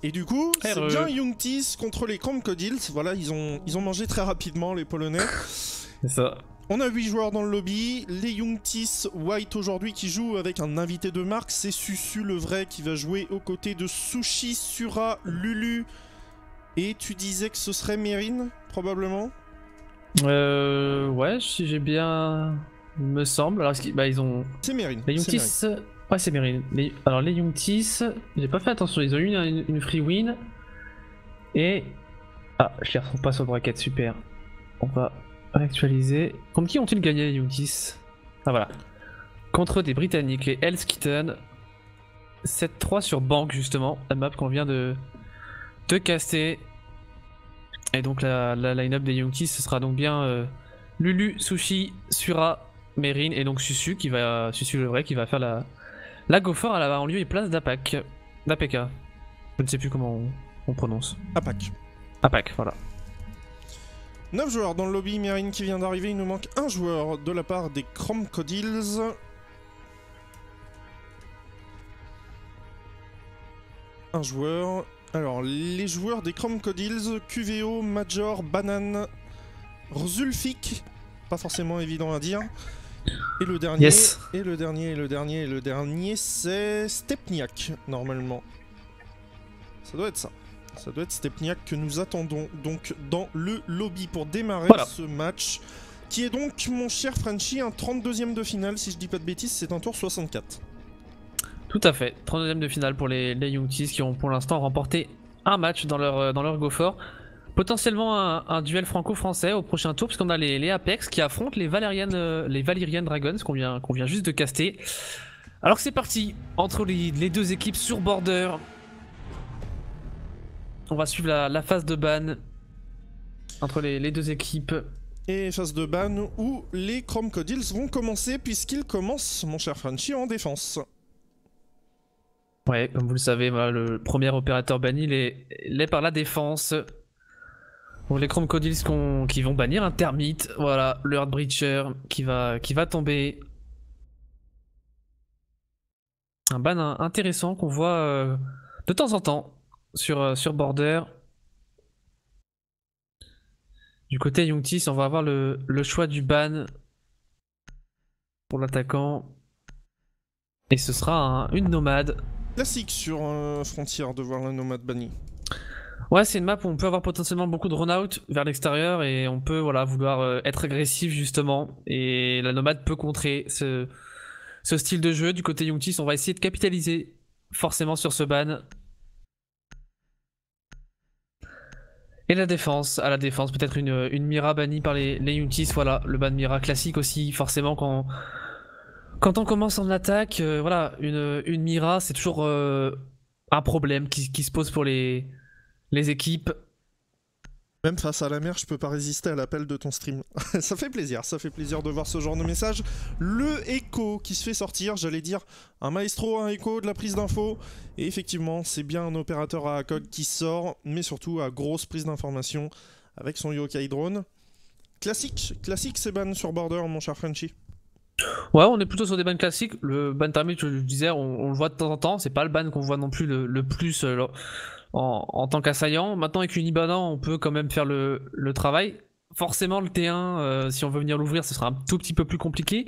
Et du coup, c'est Heureux. bien Youngtis contre les Crocodiles. Voilà, ils ont mangé très rapidement les Polonais. C'est ça. On a 8 joueurs dans le lobby. Les Youngtis White aujourd'hui qui jouent avec un invité de marque. C'est Susu le vrai qui va jouer aux côtés de Sushi, Sura, Lulu. Et tu disais que ce serait Mérine, probablement? Ouais, si j'ai bien... Il me semble. Alors, bah, ils ont... C'est Mérine. Les Youngtis... Ouais, c'est Mérine. Alors, les Youngtis... J'ai pas fait attention. Ils ont eu une free win. Et... Ah, je les retrouve pas sur le bracket. Super. On va réactualiser. Contre qui ont-ils gagné, les Youngtis? Ah, voilà. Contre des Britanniques, les Hell's Kitten. 7-3 sur Bank, justement. La map qu'on vient de caster. Et donc la line-up des Youngtis, ce sera donc bien Lulu, Sushi, Sura, Mérine et donc Susu le vrai qui va faire la go for en lieu et place d'Apak. d'APK. Je ne sais plus comment on prononce. Apak. Apak, voilà. 9 joueurs dans le lobby, Mérine qui vient d'arriver, il nous manque un joueur de la part des Crocodiles. Un joueur. Alors, les joueurs des Crocodiles, QVO, Major, Banane, Zulfik, pas forcément évident à dire. Et le dernier, Yes. et le dernier, c'est Stepniak, normalement. Ça doit être ça. Ça doit être Stepniak que nous attendons donc dans le lobby pour démarrer ce match. Qui est donc, mon cher Frenchy, un 32e de finale, si je dis pas de bêtises, c'est un tour 64. Tout à fait, 32e de finale pour les Youngtis qui ont pour l'instant remporté un match dans leur go for. Potentiellement un duel franco-français au prochain tour, puisqu'on a les Apex qui affrontent les Valyrian Dragons qu'on vient juste de caster. Alors que c'est parti entre les deux équipes sur border. On va suivre la phase de ban entre les deux équipes. Et phase de ban où les Crocodiles vont commencer, puisqu'ils commencent, mon cher Frenchy, en défense. Ouais, comme vous le savez, voilà, le premier opérateur banni est par la défense. Donc les Crocodiles qui vont bannir un Termite, voilà, le Heartbreacher qui va tomber. Un ban intéressant qu'on voit de temps en temps sur Border. Du côté Youngtis, on va avoir le choix du ban pour l'attaquant. Et ce sera une nomade. Classique sur Frontier de voir la nomade bannie. Ouais, c'est une map où on peut avoir potentiellement beaucoup de run-out vers l'extérieur et on peut vouloir être agressif justement. Et la nomade peut contrer ce style de jeu. Du côté Youngtis, on va essayer de capitaliser forcément sur ce ban. Et la défense, à la défense, peut-être une Mira bannie par les Youngtis. Voilà, le ban Mira classique aussi, forcément quand on commence en attaque, voilà, une Mira, c'est toujours un problème qui se pose pour les équipes. Même face à la mer, je peux pas résister à l'appel de ton stream. Ça fait plaisir de voir ce genre de message. Le Echo qui se fait sortir, j'allais dire un maestro, un Echo de la prise d'infos. Et effectivement, c'est bien un opérateur à ACOG qui sort, mais surtout à grosse prise d'information avec son Yokai Drone. Classique ces bans sur Border, mon cher Frenchy. Ouais, on est plutôt sur des bans classiques. Le ban Termite, je disais, on le voit de temps en temps. C'est pas le ban qu'on voit non plus le plus en tant qu'assaillant. Maintenant, avec une Ibana, on peut quand même faire le travail. Forcément, le T1, si on veut venir l'ouvrir, ce sera un tout petit peu plus compliqué.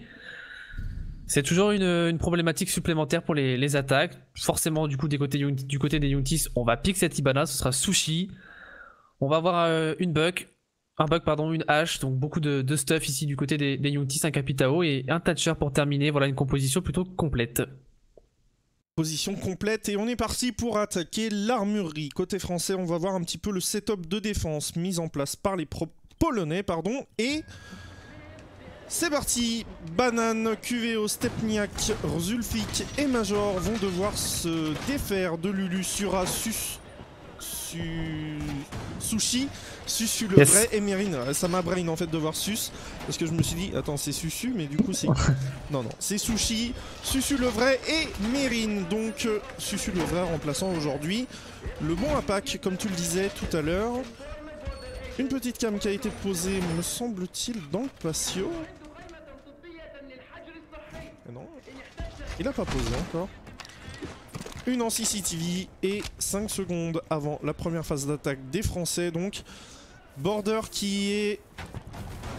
C'est toujours une problématique supplémentaire pour les attaques. Forcément, du côté des Youngtis, on va pick cette Ibana, ce sera Sushi. On va avoir une hache, donc beaucoup de stuff ici du côté des Youngtis, un Capitao et un Thatcher pour terminer. Voilà une composition plutôt complète. Position complète et on est parti pour attaquer l'armurerie. Côté français, on va voir un petit peu le setup de défense mis en place par les Polonais, et c'est parti. Banane, QVO, Stepniak, Zulfik et Major vont devoir se défaire de Lulu, Sura, Sushi, Susu le vrai et Mérine. Ça m'a brain en fait de voir Sus parce que je me suis dit attends c'est Susu mais du coup c'est non c'est Sushi, Susu le vrai et Mérine. Donc Susu le vrai remplaçant aujourd'hui le bon Apak comme tu le disais tout à l'heure. Une petite cam qui a été posée me semble-t-il dans le patio. Et non, il a pas posé encore. une en CCTV et 5 secondes avant la première phase d'attaque des Français. Donc Border qui est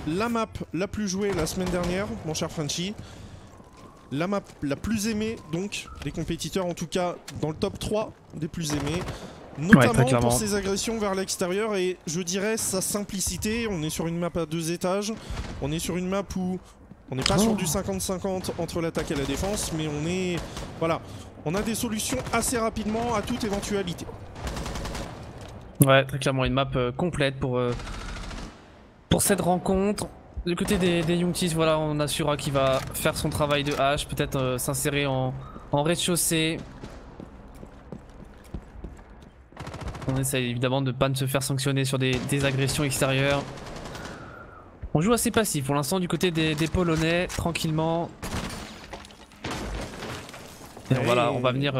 la map la plus jouée la semaine dernière, mon cher Frenchy. La map la plus aimée donc des compétiteurs, en tout cas dans le top 3 des plus aimés. Notamment pour ses agressions vers l'extérieur et je dirais sa simplicité. On est sur une map à 2 étages, on est sur une map où on n'est pas sur du 50-50 entre l'attaque et la défense, mais on est... Voilà, on a des solutions assez rapidement à toute éventualité. Ouais, très clairement une map complète pour cette rencontre. Du côté des Youngtis, voilà, on a Sura qui va faire son travail de hache, peut-être s'insérer en rez-de-chaussée. On essaie évidemment de ne pas se faire sanctionner sur des agressions extérieures. On joue assez passif pour l'instant du côté des Polonais, tranquillement. Et voilà, on va venir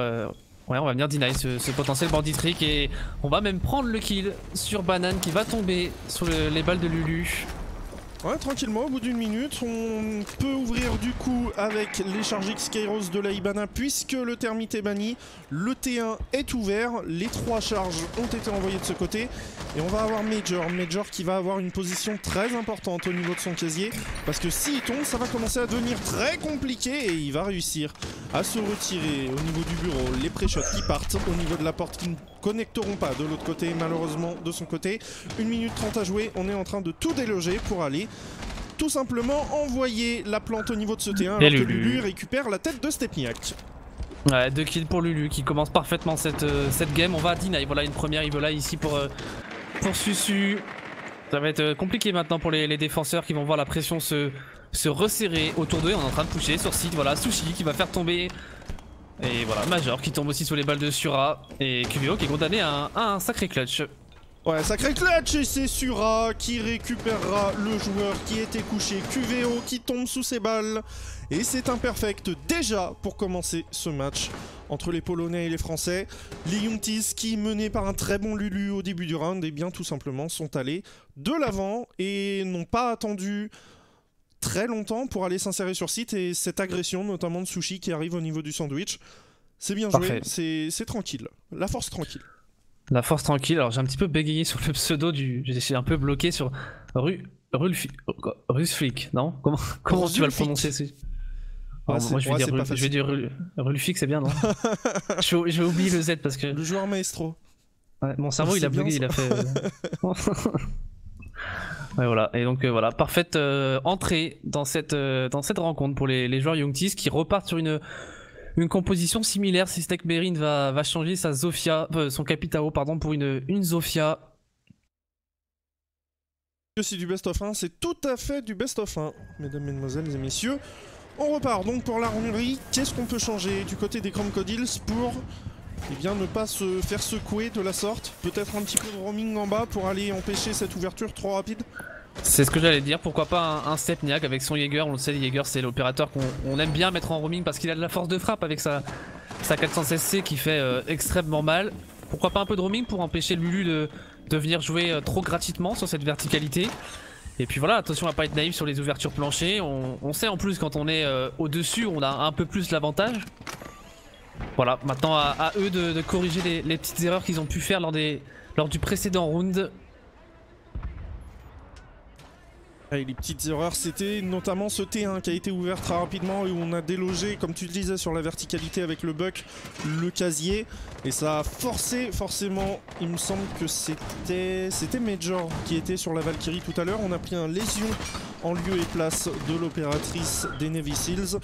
deny ce potentiel bandit trick et on va même prendre le kill sur Banane qui va tomber sur les balles de Lulu. Ouais, tranquillement, au bout d'une minute, on peut ouvrir du coup avec les charges X-Kairos de la Hibana puisque le thermite est banni. Le T1 est ouvert, les 3 charges ont été envoyées de ce côté. Et on va avoir Major qui va avoir une position très importante au niveau de son casier. Parce que s'il tombe, ça va commencer à devenir très compliqué et il va réussir à se retirer au niveau du bureau. Les pré-shots qui partent au niveau de la porte qui ne connecteront pas de l'autre côté, malheureusement de son côté. 1 minute 30 à jouer, on est en train de tout déloger pour aller tout simplement envoyer la plante au niveau de ce T1 alors que Lulu récupère la tête de Stepniak. Ouais, 2 kills pour Lulu qui commence parfaitement cette game. On va à deny, voilà une première Evola ici pour Susu. Ça va être compliqué maintenant pour les défenseurs qui vont voir la pression se resserrer autour d'eux. On est en train de pusher sur site, voilà Sushi qui va faire tomber. Et voilà Major qui tombe aussi sur les balles de Sura. Et QVO qui est condamné à un sacré clutch. Ouais, sacré clutch et c'est Sura qui récupérera le joueur qui était couché. QVO qui tombe sous ses balles. Et c'est imperfect déjà pour commencer ce match entre les Polonais et les Français. Les Youngtis qui, menés par un très bon Lulu au début du round, et bien tout simplement sont allés de l'avant et n'ont pas attendu très longtemps pour aller s'insérer sur site. Et cette agression notamment de Sushi qui arrive au niveau du sandwich, c'est bien joué, c'est tranquille, la force tranquille. La force tranquille, alors j'ai un petit peu bégayé sur le pseudo j'ai un peu bloqué sur Rusflick, non? Comment tu vas le prononcer? Ouais, moi je vais dire Rulfik, c'est bien, non? J'ai oublié le Z parce que... Le joueur maestro. Ouais, mon cerveau il a bugué, il a fait... Ouais, voilà, et donc voilà, parfaite entrée dans cette rencontre pour les joueurs Youngtis qui repartent sur une composition similaire. Si Stekberin va changer sa Zofia, son Capitao pardon, pour une Zofia. C'est du best of 1, c'est tout à fait du best of 1, mesdames, mesdemoiselles et messieurs. On repart donc pour l'armurerie. Qu'est-ce qu'on peut changer du côté des Crocodiles pour ne pas se faire secouer de la sorte? Peut-être un petit peu de roaming en bas pour aller empêcher cette ouverture trop rapide? C'est ce que j'allais dire, pourquoi pas un Stepniak avec son Jaeger. On le sait, Jaeger c'est l'opérateur qu'on aime bien mettre en roaming parce qu'il a de la force de frappe avec sa 416C qui fait extrêmement mal. Pourquoi pas un peu de roaming pour empêcher Lulu de venir jouer trop gratuitement sur cette verticalité. Et puis voilà, attention à pas être naïf sur les ouvertures planchées. On sait en plus quand on est au-dessus, on a un peu plus l'avantage. Voilà, maintenant à eux de corriger les petites erreurs qu'ils ont pu faire lors du précédent round. Et les petites erreurs, c'était notamment ce T1 qui a été ouvert très rapidement et où on a délogé, comme tu le disais, sur la verticalité avec le buck, le casier. Et ça a forcé, forcément, il me semble que c'était Major qui était sur la Valkyrie tout à l'heure. On a pris un lésion en lieu et place de l'opératrice des Navy Seals.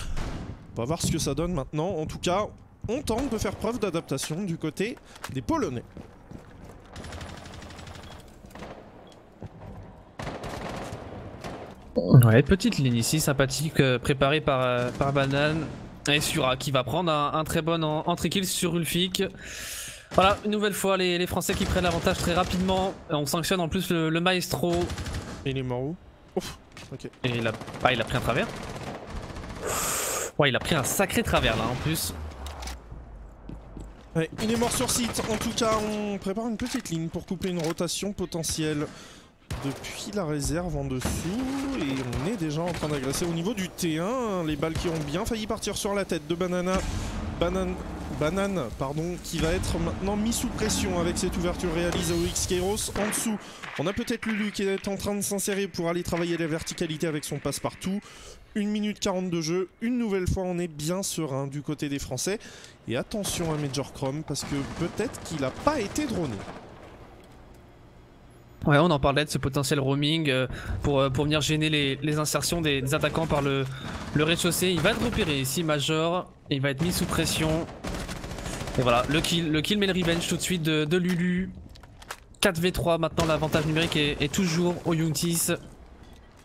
On va voir ce que ça donne maintenant. En tout cas, on tente de faire preuve d'adaptation du côté des Polonais. Ouais, petite ligne ici, sympathique, préparée par Banane. Et Sura qui va prendre un très bon entrée kill sur Ulfik. Voilà, une nouvelle fois les Français qui prennent l'avantage très rapidement. On sanctionne en plus le maestro. Et il est mort où? Ouf, ok. Et il a pris un travers. Ouais, il a pris un sacré travers là en plus. Ouais, il est mort sur site. En tout cas, on prépare une petite ligne pour couper une rotation potentielle depuis la réserve en dessous. Et on est déjà en train d'agresser au niveau du T1. Les balles qui ont bien failli partir sur la tête de Banana. Banane, pardon, qui va être maintenant mis sous pression avec cette ouverture réalisée au X-Kairos. En dessous, on a peut-être Lulu qui est en train de s'insérer pour aller travailler la verticalité avec son passe-partout. 1 minute 40 de jeu, une nouvelle fois on est bien serein du côté des Français. Et attention à Major Chrome parce que peut-être qu'il n'a pas été droné. Ouais, on en parlait de ce potentiel roaming pour venir gêner les insertions des attaquants par le rez-de-chaussée. Il va être repéré ici, Major, et il va être mis sous pression. Et voilà, le kill mais le revenge tout de suite de Lulu. 4v3 maintenant, l'avantage numérique est toujours au Youngtis.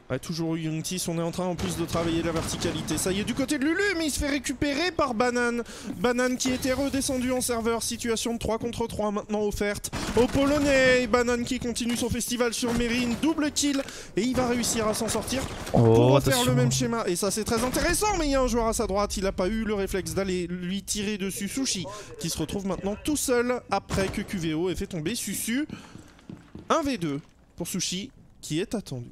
Ouais, toujours Youngtis, on est en train en plus de travailler la verticalité. Ça y est, du côté de Lulu, mais il se fait récupérer par Banane. Banane qui était redescendu en serveur. Situation de 3 contre 3 maintenant offerte aux Polonais. Et Banane qui continue son festival sur Mérine. Double kill. Et il va réussir à s'en sortir pour refaire le même schéma. Et ça, c'est très intéressant. Mais il y a un joueur à sa droite. Il n'a pas eu le réflexe d'aller lui tirer dessus. Sushi qui se retrouve maintenant tout seul après que QVO ait fait tomber Susu. 1v2 pour Sushi qui est attendu.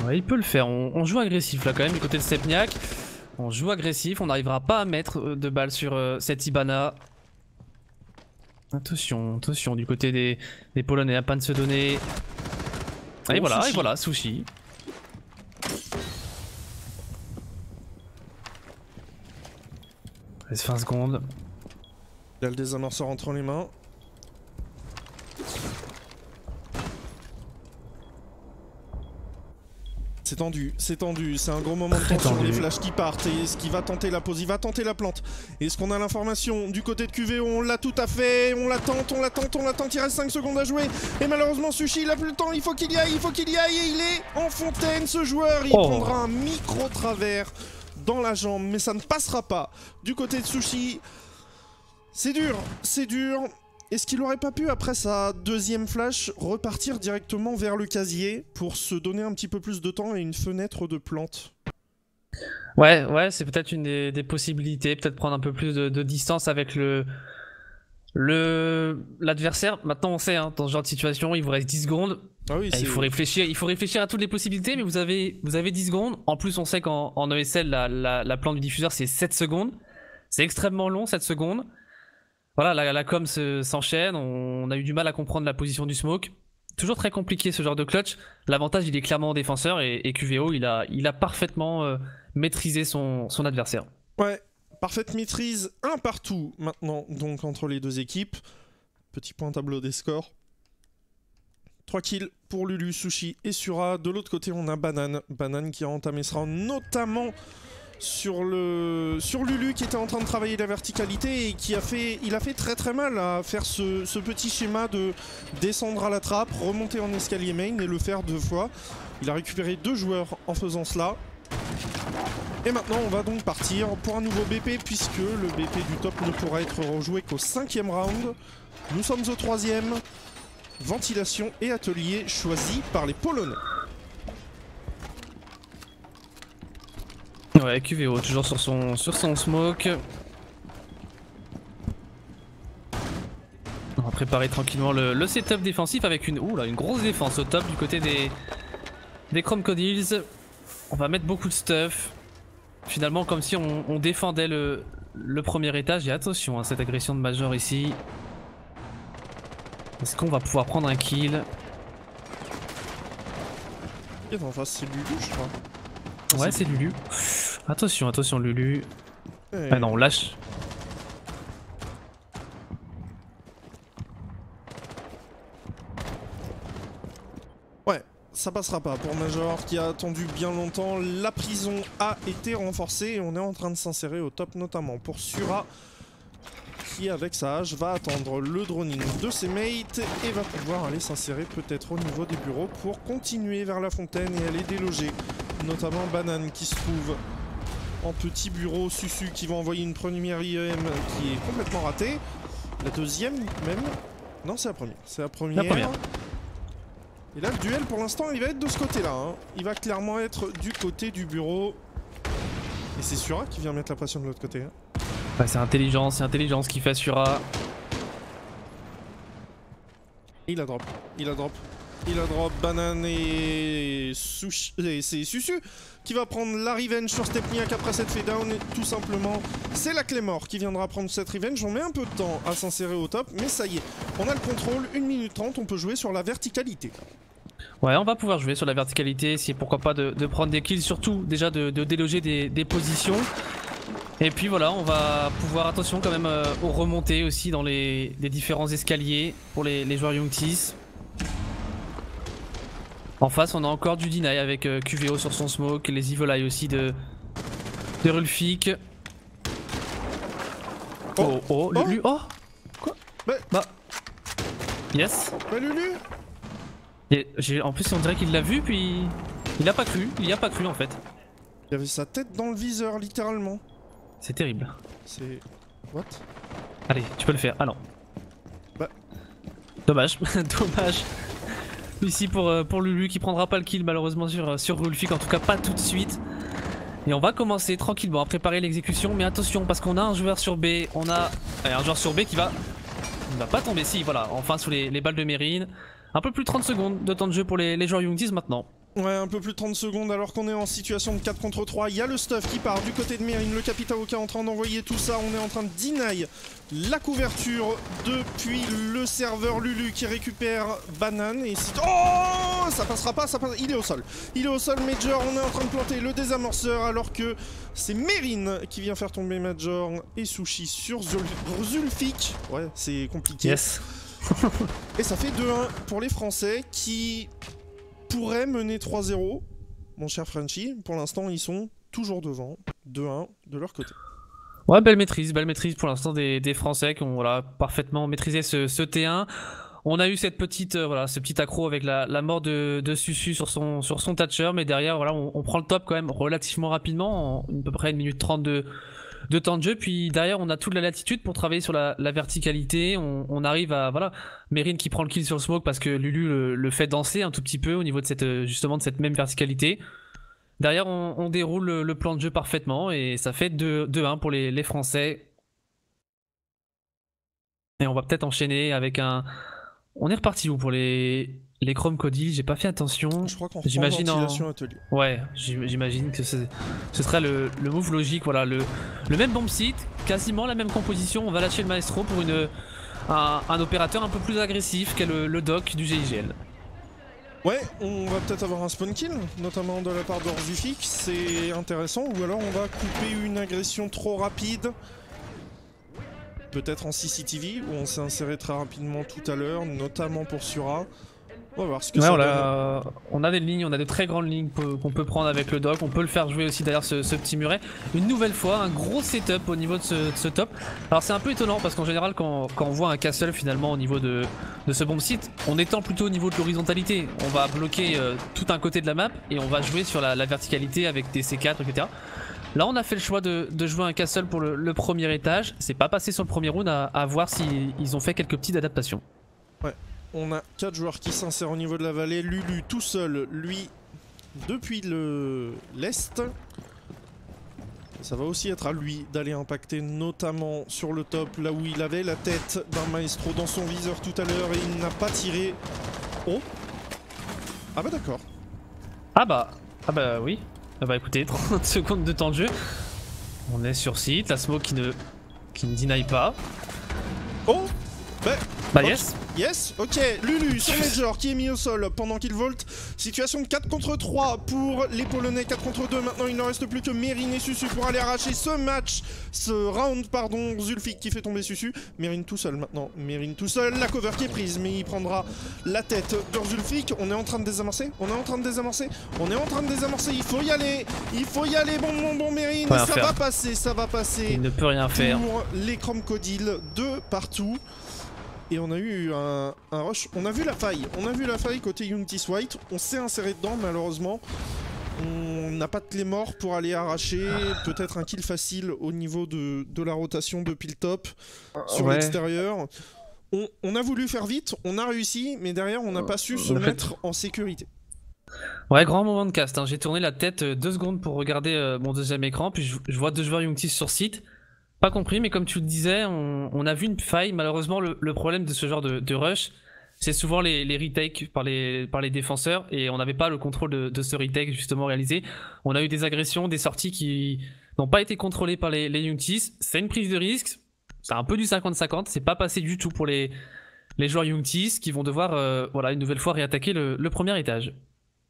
Ouais, il peut le faire, on joue agressif là quand même du côté de Stepniak. On joue agressif, on n'arrivera pas à mettre de balles sur cette Hibana. Attention, attention du côté des Polonais à pas de se donner. Et voilà, Sushi. Reste 20 secondes. Il a le désamorceur entre les mains. C'est tendu, c'est un gros moment de tension, les flashs qui partent, et est-ce qu'il va tenter la pause, il va tenter la plante. Est-ce qu'on a l'information du côté de QVO? On l'a tout à fait, on l'attente, il reste 5 secondes à jouer, et malheureusement Sushi il a plus le temps, il faut qu'il y aille, et il est en fontaine ce joueur, il prendra un micro-travers dans la jambe, mais ça ne passera pas du côté de Sushi. C'est dur. Est-ce qu'il aurait pas pu, après sa deuxième flash, repartir directement vers le casier pour se donner un petit peu plus de temps et une fenêtre de plante? Ouais, c'est peut-être une des possibilités, peut-être prendre un peu plus de distance avec l'adversaire. Maintenant on sait, hein, dans ce genre de situation, il vous reste 10 secondes. Ah oui, il faut réfléchir à toutes les possibilités, mais vous avez 10 secondes. En plus on sait qu'en ESL, la plante du diffuseur c'est 7 secondes. C'est extrêmement long, 7 secondes. Voilà, la com s'enchaîne, on a eu du mal à comprendre la position du smoke. Toujours très compliqué ce genre de clutch. L'avantage il est clairement au défenseur et QVO il a parfaitement maîtrisé son adversaire. Ouais, parfaite maîtrise, un partout maintenant donc entre les deux équipes. Petit point tableau des scores. 3 kills pour Lulu, Sushi et Sura. De l'autre côté on a Banane. Banane qui a entamé ce round notamment sur Lulu qui était en train de travailler la verticalité et il a fait très mal à faire ce petit schéma de descendre à la trappe, remonter en escalier main et le faire 2 fois. Il a récupéré 2 joueurs en faisant cela. Et maintenant on va donc partir pour un nouveau BP puisque le BP du top ne pourra être rejoué qu'au 5e round. Nous sommes au 3e. Ventilation et atelier choisi par les Polonais. Ouais, QVO toujours sur son smoke. On va préparer tranquillement le setup défensif avec une grosse défense au top du côté des Chromecodiles. On va mettre beaucoup de stuff. Finalement comme si on défendait le premier étage. Et attention à cette agression de Major ici. Est-ce qu'on va pouvoir prendre un kill? Et en face c'est Lulu je crois. Ouais c'est Lulu. Attention Lulu. Ah non on lâche. Ouais, ça passera pas pour Major qui a attendu bien longtemps. La prison a été renforcée et on est en train de s'insérer au top notamment pour Sura qui avec sa hache va attendre le droning de ses mates et va pouvoir aller s'insérer peut-être au niveau des bureaux pour continuer vers la fontaine et aller déloger notamment Banane qui se trouve en petit bureau, Susu qui va envoyer une première IEM qui est complètement ratée. La deuxième même. Non c'est la première. C'est la première. Et là le duel pour l'instant il va être de ce côté là. Hein. Il va clairement être du côté du bureau. Et c'est Sura qui vient mettre la pression de l'autre côté. Hein. Ouais, c'est intelligence qui fait Sura. Il a drop. Banane et c'est Susu qui va prendre la revenge sur Stepniak après cette fade down. Et tout simplement, c'est la Claymore qui viendra prendre cette revenge. On met un peu de temps à s'insérer au top, mais ça y est, on a le contrôle, 1 minute 30, on peut jouer sur la verticalité. Ouais, on va pouvoir jouer sur la verticalité, essayer pourquoi pas de prendre des kills, surtout déjà de déloger des positions. Et puis voilà, on va pouvoir, attention quand même aux remontées aussi dans les différents escaliers pour les joueurs Youngtis. En face, on a encore du deny avec QVO sur son smoke, les Evil Eye aussi de Rulfik. Oh, Lulu, oh quoi? Bah, yes. Bah Lulu. Et en plus, on dirait qu'il l'a vu, puis il a pas cru, en fait. Il avait sa tête dans le viseur, littéralement. C'est terrible. C'est... What? Allez, tu peux le faire. Ah non. Bah... Dommage, dommage. Ici pour Lulu qui prendra pas le kill malheureusement sur Rulfik, en tout cas pas tout de suite. Et on va commencer tranquillement à préparer l'exécution, mais attention parce qu'on a un joueur sur B, on a un joueur sur B qui va... Il va pas tomber, si voilà, enfin sous les balles de Mérine. Un peu plus de 30 secondes de temps de jeu pour les joueurs Youngtis maintenant. Ouais, un peu plus de 30 secondes alors qu'on est en situation de 4 contre 3. Il y a le stuff qui part du côté de Mérine, le Capitaoka en train d'envoyer tout ça. On est en train de deny la couverture depuis le serveur Lulu qui récupère Banane. Et si... Oh, ça passera pas, ça passe... Il est au sol. Il est au sol, Major. On est en train de planter le désamorceur alors que c'est Mérine qui vient faire tomber Major et Sushi sur Zulfik. Ouais, c'est compliqué. Yes. Et ça fait 2-1 pour les Français qui... pourrait mener 3-0, mon cher Frenchy. Pour l'instant, ils sont toujours devant, 2-1 de leur côté. Ouais, belle maîtrise pour l'instant des Français qui ont voilà, parfaitement maîtrisé ce T1. On a eu cette petite, ce petit accro avec la mort de Susu sur son Thatcher, mais derrière, voilà, on prend le top quand même relativement rapidement, en à peu près 1 minute 30 de temps de jeu, puis derrière on a toute la latitude pour travailler sur la verticalité, on arrive à, voilà, Mérine qui prend le kill sur le smoke parce que Lulu le fait danser un tout petit peu au niveau de cette, justement de cette même verticalité. Derrière on déroule le plan de jeu parfaitement et ça fait 2-1 pour les Français. Et on va peut-être enchaîner avec un... On est reparti où pour les Chrome Cody? J'ai pas fait attention. Je crois qu'on reprend ventilation atelier. Ouais, j'imagine que ce serait le move logique. Voilà, le même bomb site, quasiment la même composition. On va lâcher le Maestro pour un opérateur un peu plus agressif qu'est le doc du GIGL. Ouais, on va peut-être avoir un spawn kill, notamment de la part d'Orzufik. C'est intéressant. Ou alors on va couper une agression trop rapide. Peut-être en CCTV, où on s'est inséré très rapidement tout à l'heure, notamment pour Sura. On va voir ce que ça donne. On a des lignes, on a de très grandes lignes qu'on peut prendre avec le doc. On peut le faire jouer aussi derrière ce petit muret. Une nouvelle fois, un gros setup au niveau de ce top. Alors c'est un peu étonnant parce qu'en général, quand on voit un castle finalement au niveau de ce bomb site, on étend plutôt au niveau de l'horizontalité. On va bloquer tout un côté de la map et on va jouer sur la verticalité avec des C4, etc. Là on a fait le choix de jouer un castle pour le premier étage. C'est pas passé sur le premier round, à voir s'ils ont fait quelques petites adaptations. Ouais, on a 4 joueurs qui s'insèrent au niveau de la vallée. Lulu tout seul, lui, depuis l'est. Ça va aussi être à lui d'aller impacter notamment sur le top, là où il avait la tête d'un Maestro dans son viseur tout à l'heure et il n'a pas tiré. Oh. Ah bah d'accord. Ah bah oui. Ah bah écoutez, 30 secondes de temps de jeu. On est sur site, la smoke qui ne deny pas. Oh bah yes. Yes, ok, Lulu sur Major qui est mis au sol pendant qu'il volte. Situation de 4 contre 3 pour les Polonais, 4 contre 2. Maintenant il ne reste plus que Mérine et Susu pour aller arracher ce round, pardon. Zulfik qui fait tomber Susu. Mérine tout seul maintenant, Mérine tout seul. La cover qui est prise, mais il prendra la tête de Zulfik. On est en train de désamorcer, il faut y aller, bon Mérine, ça va passer. Il ne peut rien faire. Pour les Chromcodiles de partout. Et on a eu un rush, on a vu la faille côté Youngtis White, on s'est inséré dedans malheureusement. On n'a pas de clé mort pour aller arracher peut-être un kill facile au niveau de la rotation depuis le top sur l'extérieur. On a voulu faire vite, on a réussi, mais derrière on n'a pas su se mettre en sécurité. Ouais, grand moment de cast, hein. J'ai tourné la tête 2 secondes pour regarder mon deuxième écran, puis je vois 2 joueurs Youngtis sur site. Pas compris, mais comme tu le disais, on a vu une faille. Malheureusement, le problème de ce genre de rush, c'est souvent les retakes par les défenseurs et on n'avait pas le contrôle de ce retake justement réalisé. On a eu des agressions, des sorties qui n'ont pas été contrôlées par les Youngtis. C'est une prise de risque, c'est un peu du 50-50, c'est pas passé du tout pour les joueurs Youngtis qui vont devoir voilà, une nouvelle fois réattaquer le premier étage.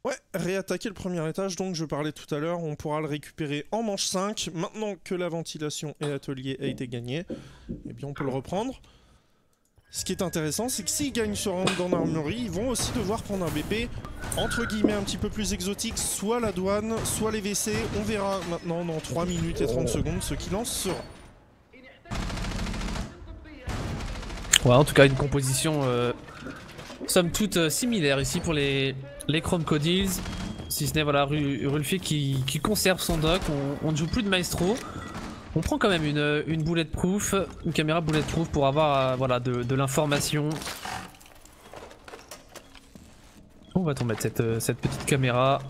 Ouais, réattaquer le premier étage, donc je parlais tout à l'heure, on pourra le récupérer en manche 5. Maintenant que la ventilation et l'atelier a été gagné, eh bien on peut le reprendre. Ce qui est intéressant, c'est que s'ils gagnent ce round dans l'armurerie, ils vont aussi devoir prendre un BP, entre guillemets un petit peu plus exotique, soit la douane, soit les WC. On verra maintenant dans 3 minutes et 30 secondes ce qui lance sera. Ouais, en tout cas une composition somme toute similaire ici pour les Chrome Codils, si ce n'est voilà, Rulfi qui conserve son dock, on ne joue plus de Maestro. On prend quand même une bulletproof, une caméra bulletproof pour avoir voilà, de l'information. On va tomber de cette petite caméra.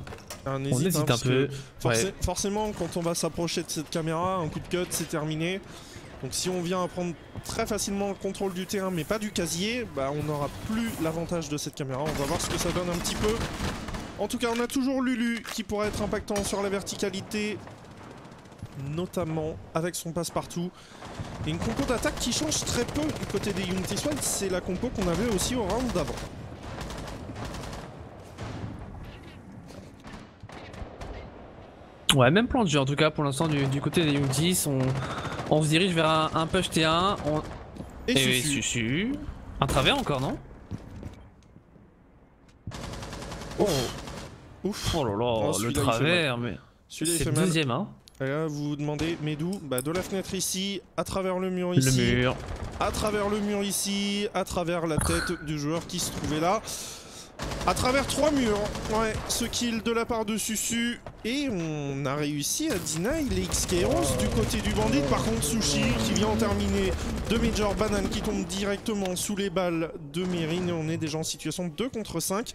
On hésite un peu. Forcément, quand on va s'approcher de cette caméra, un coup de cut, c'est terminé. Donc si on vient à prendre très facilement le contrôle du terrain mais pas du casier, bah on n'aura plus l'avantage de cette caméra. On va voir ce que ça donne un petit peu. En tout cas, on a toujours Lulu qui pourrait être impactant sur la verticalité, notamment avec son passe-partout. Et une compo d'attaque qui change très peu du côté des Unity Swans, c'est la compo qu'on avait aussi au round d'avant. Ouais, même plan de jeu en tout cas pour l'instant du côté des Youngtis. On se dirige vers un push T1. Et Susu. Un travers encore, non? Oh. Ouf. Oh là là, le travers, mais. C'est le deuxième, hein. Et là, vous vous demandez, mais d'où? Bah, de la fenêtre ici, à travers le mur ici. Le mur. À travers le mur ici, à travers la tête du joueur qui se trouvait là. À travers 3 murs, ouais, ce kill de la part de Susu. Et on a réussi à deny les XK11 du côté du bandit. Par contre, Sushi qui vient en terminer de Major, Banane qui tombe directement sous les balles de Mérine. Et on est déjà en situation 2 contre 5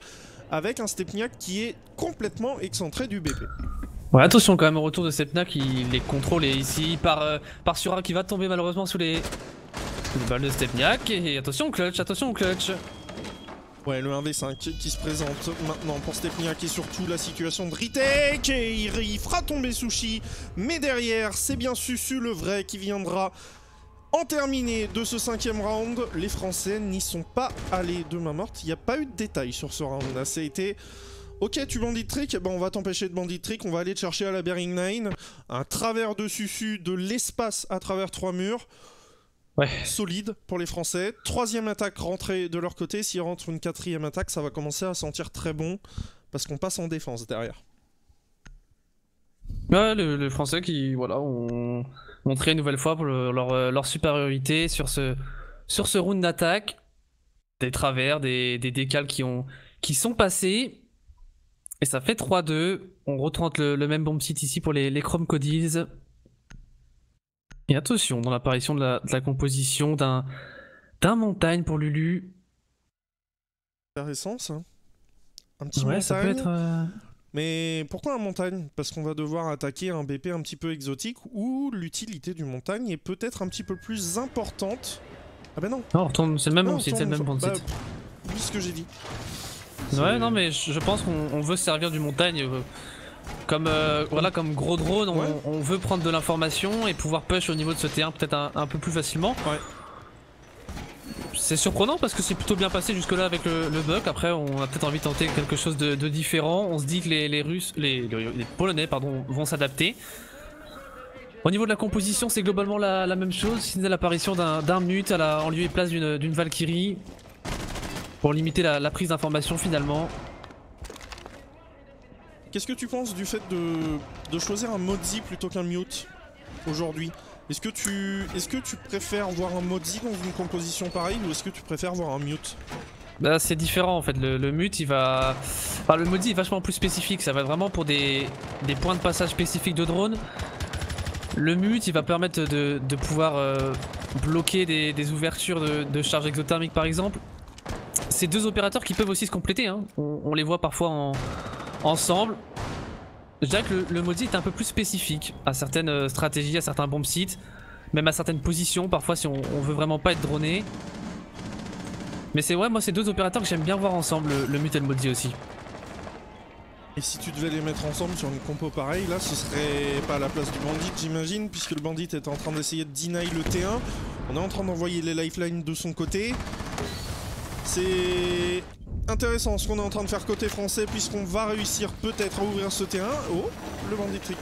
avec un Stepniak qui est complètement excentré du BP. Ouais, attention quand même au retour de Stepniak, il est contrôlé ici par Sura qui va tomber malheureusement sous les balles de Stepniak. Et attention au clutch, attention au clutch. Ouais, le 1v5 qui se présente maintenant pour Stepniak et surtout la situation de retake. Et il fera tomber Sushi. Mais derrière, c'est bien Susu le vrai qui viendra en terminer de ce 5e round. Les Français n'y sont pas allés de main morte. Il n'y a pas eu de détails sur ce round là. Ça a été... Ok, tu bandit trick, ben on va t'empêcher de bandit trick. On va aller te chercher à la Bearing 9. Un travers de Susu, de l'espace à travers 3 murs. Ouais. Solide pour les Français. 3e attaque rentrée de leur côté. S'ils rentrent une 4e attaque, ça va commencer à sentir très bon. Parce qu'on passe en défense derrière. Ouais, les Français qui voilà, ont montré une nouvelle fois pour leur supériorité sur ce round d'attaque. Des travers, des décals qui sont passés. Et ça fait 3-2. On retente le même bomb site ici pour les Chrome Codils. Et attention dans l'apparition de la composition d'un montagne pour Lulu. Intéressant ça. Un petit ouais, montagne. Ça peut être, Mais pourquoi un montagne? Parce qu'on va devoir attaquer un BP un petit peu exotique où l'utilité du montagne est peut-être un petit peu plus importante. Ah bah non. Non, c'est le même bomb site, c'est le même bomb site. Oui, ce que j'ai dit. Ouais, non, mais je pense qu'on veut se servir du montagne. Comme, voilà, comme gros drone, on veut prendre de l'information et pouvoir push au niveau de ce terrain peut-être un peu plus facilement. Ouais. C'est surprenant parce que c'est plutôt bien passé jusque là avec le buck. Après on a peut-être envie de tenter quelque chose de différent. On se dit que les Polonais pardon, vont s'adapter. Au niveau de la composition c'est globalement la même chose. Si c'est l'apparition d'un mute en lieu et place d'une Valkyrie. Pour limiter la prise d'information finalement. Qu'est-ce que tu penses du fait de choisir un Modzi plutôt qu'un mute aujourd'hui? Est-ce que tu préfères voir un Modzi dans une composition pareille ou est-ce que tu préfères voir un mute? Bah c'est différent en fait, le mute il va... Enfin, le Modzi est vachement plus spécifique, ça va être vraiment pour des points de passage spécifiques de drone. Le mute il va permettre de pouvoir bloquer des ouvertures de charge exothermique par exemple. C'est deux opérateurs qui peuvent aussi se compléter, hein. On les voit parfois ensemble. Je dirais que le Modzi est un peu plus spécifique à certaines stratégies, à certains bomb sites, même à certaines positions, parfois si on veut vraiment pas être droné. Mais c'est ouais, moi c'est deux opérateurs que j'aime bien voir ensemble, le Mut et le Modzi aussi. Et si tu devais les mettre ensemble sur une compo pareille, là ce serait pas à la place du bandit j'imagine, puisque le bandit est en train d'essayer de deny le T1. On est en train d'envoyer les lifelines de son côté. C'est intéressant ce qu'on est en train de faire côté français, puisqu'on va réussir peut-être à ouvrir ce T1. Oh, le bandit trick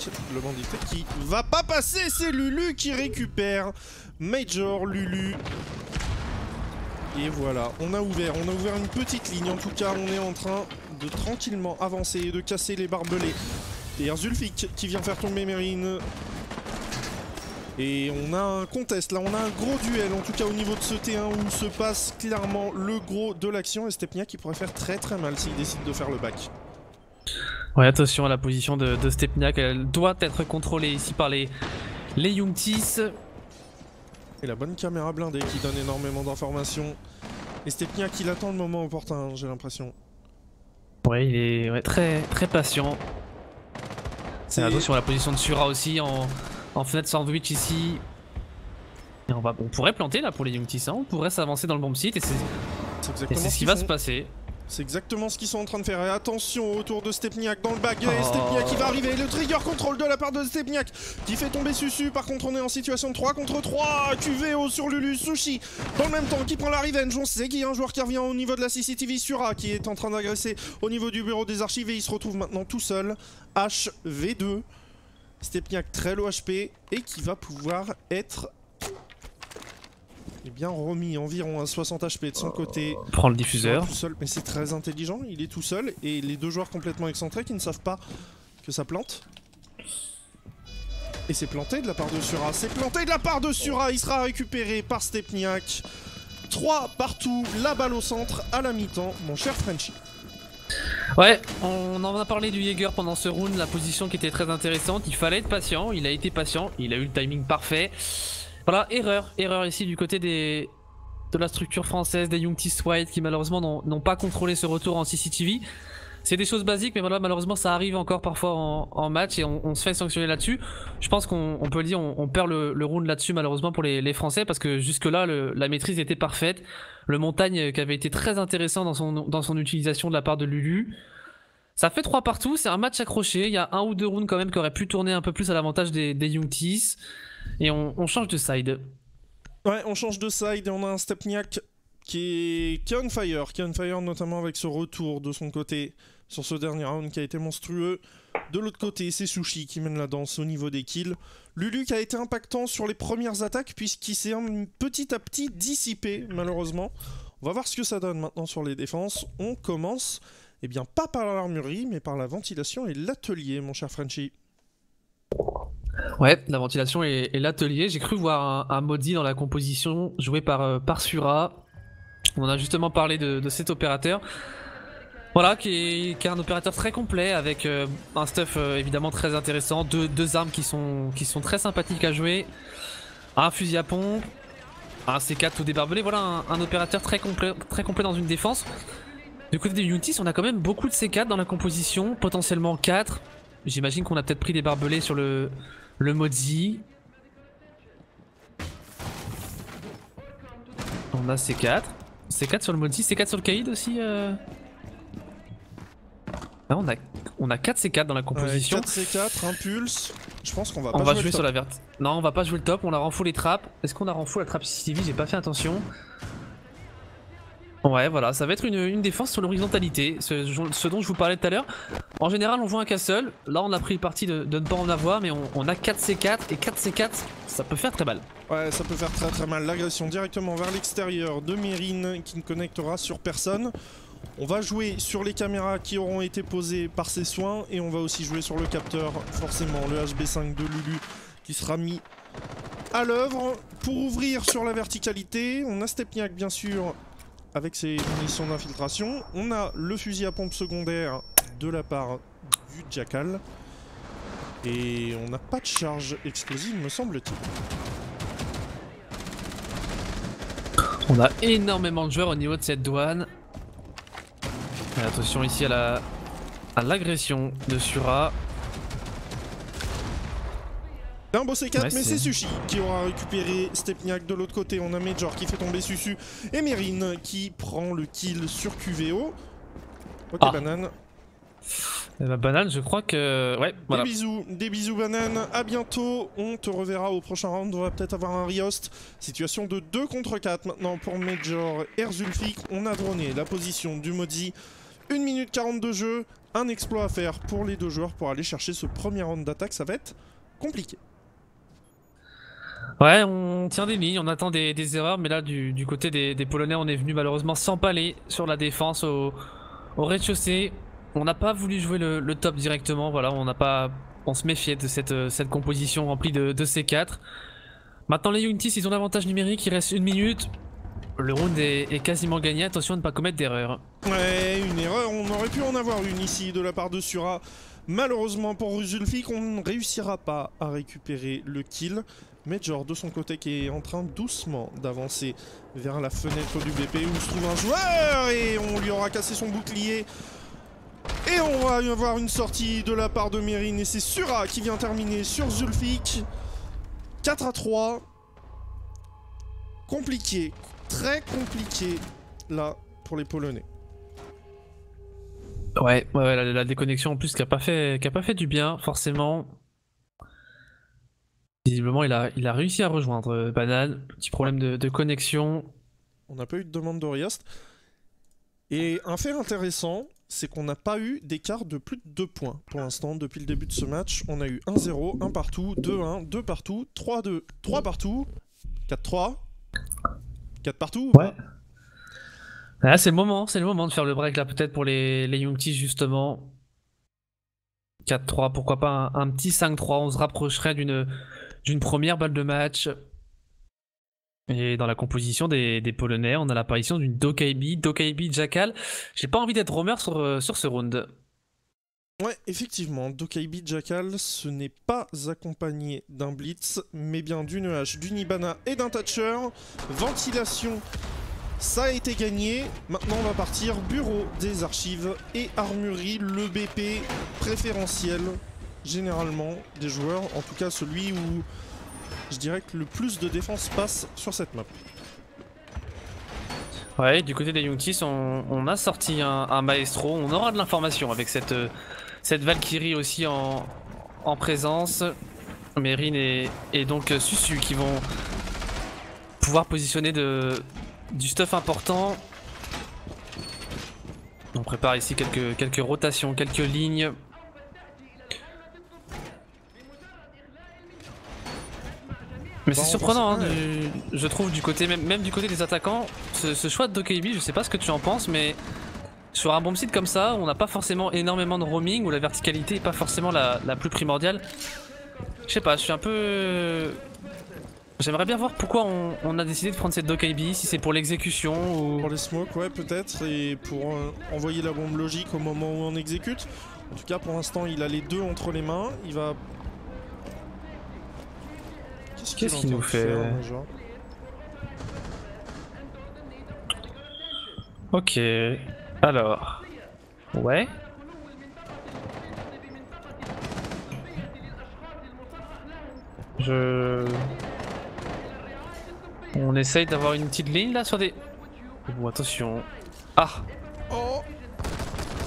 qui va pas passer, c'est Lulu qui récupère. Major Lulu. Et voilà, on a ouvert une petite ligne, en tout cas on est en train de tranquillement avancer et de casser les barbelés. Et Zulfik qui vient faire tomber Mérine. Et on a un contest, là on a un gros duel, en tout cas au niveau de ce T1 où se passe clairement le gros de l'action. Et Stepniak qui pourrait faire très mal s'il décide de faire le back. Ouais, attention à la position de Stepniak, elle doit être contrôlée ici par les Youngtis. Et la bonne caméra blindée qui donne énormément d'informations. Et Stepniak il attend le moment opportun, j'ai l'impression. Ouais, il est très patient. C'est attention à la position de Sura aussi en fenêtre sandwich ici. Et on pourrait planter là pour les Youngtis, hein. On pourrait s'avancer dans le bomb site et c'est ce qui va se passer. C'est exactement ce qu'ils sont en train de faire. Et attention autour de Stepniak dans le back. Et Stepniak qui va arriver. Le trigger control de la part de Stepniak qui fait tomber Susu. Par contre, on est en situation de 3 contre 3. QVO sur Lulu. Sushi dans le même temps qui prend la revenge. On sait qu'il y a un joueur qui revient au niveau de la CCTV. Sura qui est en train d'agresser au niveau du bureau des archives. Et il se retrouve maintenant tout seul. HV2. Stepniak très low HP. Et qui va pouvoir être bien remis environ à 60 HP de son côté. Prends le diffuseur. Tout seul, mais c'est très intelligent, il est tout seul. Et les deux joueurs complètement excentrés qui ne savent pas que ça plante. Et c'est planté de la part de Sura. C'est planté de la part de Sura. Il sera récupéré par Stepniak. 3 partout, la balle au centre à la mi-temps, mon cher Frenchy. Ouais, on en a parlé du Jäger pendant ce round, la position qui était très intéressante. Il fallait être patient, il a été patient, il a eu le timing parfait. Voilà, erreur ici du côté de la structure française des Youngtis White qui malheureusement n'ont pas contrôlé ce retour en CCTV. C'est des choses basiques mais voilà, malheureusement ça arrive encore parfois en match et on se fait sanctionner là-dessus. Je pense qu'on peut le dire, on perd le round là-dessus malheureusement pour les Français parce que jusque là la maîtrise était parfaite. Le montagne qui avait été très intéressant dans son utilisation de la part de Lulu. Ça fait 3 partout, c'est un match accroché, il y a 1 ou 2 rounds quand même qui auraient pu tourner un peu plus à l'avantage des Youngtis. Et on change de side. Ouais, on change de side et on a un Stepniak qui est on fire notamment avec ce retour de son côté sur ce dernier round qui a été monstrueux. De l'autre côté, c'est Sushi qui mène la danse au niveau des kills. Lulu qui a été impactant sur les premières attaques puisqu'il s'est petit à petit dissipé malheureusement. On va voir ce que ça donne maintenant sur les défenses. On commence, eh bien pas par l'armurerie mais par la ventilation et l'atelier mon cher Frenchy. Ouais, la ventilation et l'atelier. J'ai cru voir un Modzi dans la composition joué par Sura. On a justement parlé de cet opérateur. Voilà, qui est un opérateur très complet avec un stuff évidemment très intéressant. Deux armes qui sont très sympathiques à jouer. Un fusil à pompe, un C4 tout débarbelé. Voilà un opérateur très complet dans une défense. Du côté des Youngtis, on a quand même beaucoup de C4 dans la composition, potentiellement 4. J'imagine qu'on a peut-être pris des barbelés sur le Modzi. On a C4. C4 sur le Modzi, C4 sur le Kaïd aussi. Ah, on a 4 C4 dans la composition. 4 C4, un pulse. Je pense qu'on va pas jouer sur la verte. Non, on va pas jouer le top, on a renfou les trappes. Est-ce qu'on a renfou la trappe CCTV? J'ai pas fait attention. Ouais, voilà, ça va être une défense sur l'horizontalité, ce dont je vous parlais tout à l'heure. En général, on joue un castle. Là, on a pris le parti de ne pas en avoir, mais on a 4 C4 et 4 C4, ça peut faire très mal. Ouais, ça peut faire très mal. L'agression directement vers l'extérieur de Mérine qui ne connectera sur personne. On va jouer sur les caméras qui auront été posées par ses soins et on va aussi jouer sur le capteur, forcément, le HB5 de Lulu qui sera mis à l'œuvre. Pour ouvrir sur la verticalité, on a Stepniak bien sûr avec ses munitions d'infiltration. On a le fusil à pompe secondaire de la part du Jackal. Et on n'a pas de charge explosive, me semble-t-il. On a énormément de joueurs au niveau de cette douane. Et attention ici à l'agression de Sura. Un beau C4, Ouais, mais c'est Sushi qui aura récupéré Stepniak. De l'autre côté, on a Major qui fait tomber Susu et Mérine qui prend le kill sur QVO. Ok, Banane. La banane, je crois que... Ouais, voilà. Des bisous Banane, à bientôt. On te reverra au prochain round, on va peut-être avoir un Riost. Situation de 2 contre 4 maintenant pour Major et Erzulfik. On a droné la position du Modi. 1 minute 40 de jeu, un exploit à faire pour les deux joueurs pour aller chercher ce premier round d'attaque, ça va être compliqué. Ouais, on tient des lignes, on attend des erreurs, mais là du côté des Polonais, on est venu malheureusement s'empaler sur la défense au rez-de-chaussée. On n'a pas voulu jouer le top directement, voilà, on se méfiait de cette composition remplie de C4. Maintenant les Youngtis, ils ont l'avantage numérique, il reste 1 minute. Le round est quasiment gagné, attention à ne pas commettre d'erreur. Ouais, une erreur, on aurait pu en avoir une ici de la part de Sura. Malheureusement pour Ruzulfik, on ne réussira pas à récupérer le kill. Major de son côté qui est en train doucement d'avancer vers la fenêtre du BP où se trouve un joueur et on lui aura cassé son bouclier. Et on va avoir une sortie de la part de Mérine et c'est Sura qui vient terminer sur Zulfik. 4-3. Compliqué, très compliqué là pour les Polonais. Ouais, la déconnexion en plus qui a pas fait du bien forcément. Visiblement il a réussi à rejoindre Banane, petit problème de connexion. On n'a pas eu de demande de Riost. Et un fait intéressant, c'est qu'on n'a pas eu d'écart de plus de 2 points pour l'instant depuis le début de ce match. On a eu 1-0, 1 partout, 2-1, 2 partout, 3-2, 3 partout, 4-3, 4 partout. Ouais. Là c'est le moment de faire le break là peut-être pour les Youngtis justement. 4-3, pourquoi pas un petit 5-3, on se rapprocherait d'une première balle de match. Et dans la composition des Polonais, on a l'apparition d'une Dokaibi Jackal. J'ai pas envie d'être Romer sur ce round. Ouais, effectivement, Dokaibi Jackal, ce n'est pas accompagné d'un Blitz, mais bien d'une hache, d'une Ibana et d'un Thatcher. Ventilation, ça a été gagné. Maintenant, on va partir bureau des archives et armurerie, le BP préférentiel, généralement, des joueurs. En tout cas, celui où je dirais que le plus de défense passe sur cette map. Ouais, du côté des Youngtis, on a sorti un maestro. On aura de l'information avec cette Valkyrie aussi en présence. Mérine et donc Susu qui vont pouvoir positionner du stuff important. On prépare ici quelques rotations, quelques lignes. Mais c'est surprenant, hein, je trouve, du côté même du côté des attaquants, ce choix de Dokaibi, je sais pas ce que tu en penses, mais sur un bomb site comme ça, on n'a pas forcément énormément de roaming, où la verticalité est pas forcément la plus primordiale. Je sais pas, je suis un peu... J'aimerais bien voir pourquoi on a décidé de prendre cette Dokaibi, si c'est pour l'exécution ou... Pour les smokes, ouais, peut-être, et pour envoyer la bombe logique au moment où on exécute. En tout cas, pour l'instant, il a les deux entre les mains, il va... Qu'est-ce qu'il nous fait Ok, alors... Ouais. On essaye d'avoir une petite ligne là sur des... Oh, attention. Ah. Oh.